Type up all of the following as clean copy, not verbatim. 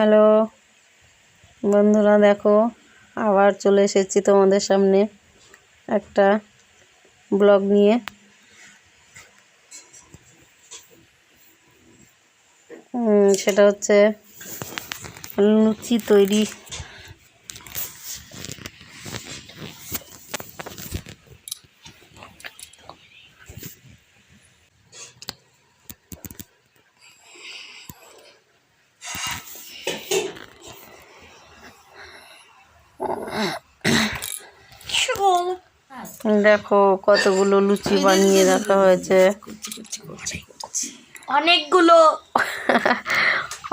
Hello বন্ধুরা, দেখো আবার চলে এসেছি তোমাদের সামনে একটা ব্লগ নিয়ে। সেটা হচ্ছে লুচি তৈরি। দেখো কতগুলো লুচি বানিয়ে রাখা হয়েছে,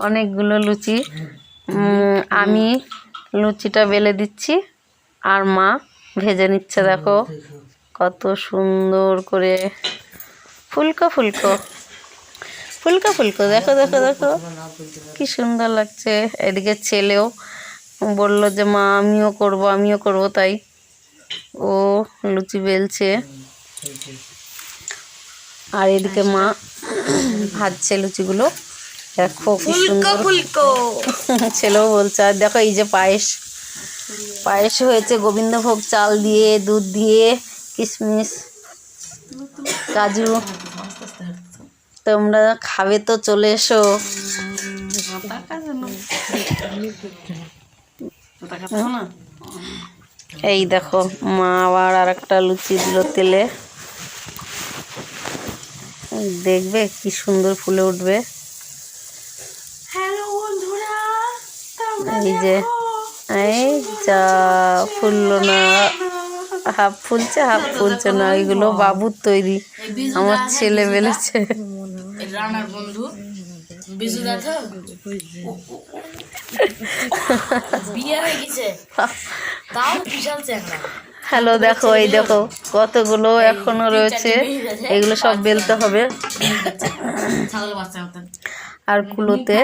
অনেকগুলো লুচি। আমি লুচিটা বেলে দিচ্ছি আর মা ভেজে নিচ্ছে। দেখো কত সুন্দর করে ফুলকো ফুলকো ফুলকো ফুলকো, দেখো দেখো দেখো কি সুন্দর লাগছে। এদিকে ছেলেও বললো যে মা আমিও করব, তাই ও লুচি বেলছে আর এদিকে মা ভাজছে লুচিগুলো। দেখো কি সুন্দর ছেলেও বলছে। আর দেখো এই যে পায়েস হয়েছে গোবিন্দভোগ চাল দিয়ে, দুধ দিয়ে, কিশমিশ, কাজু। তোমরা খাবে তো চলে এসো। এই দেখো মা আবার আর একটা লুচি দিল তেলে, দেখবে কি সুন্দর ফুলে উঠবে। এই যে এই যা ফুললো না, হাফ ফুলছে হাফ ফুলছে না, এগুলো বাবুর তৈরি, আমার ছেলে বেলেছে। হ্যালো, দেখো এই দেখো কতগুলো এখনো রয়েছে, এগুলো সব বেলতে হবে। আর কুলোতে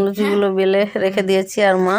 লুচিগুলো বেলে রেখে দিয়েছি আর মা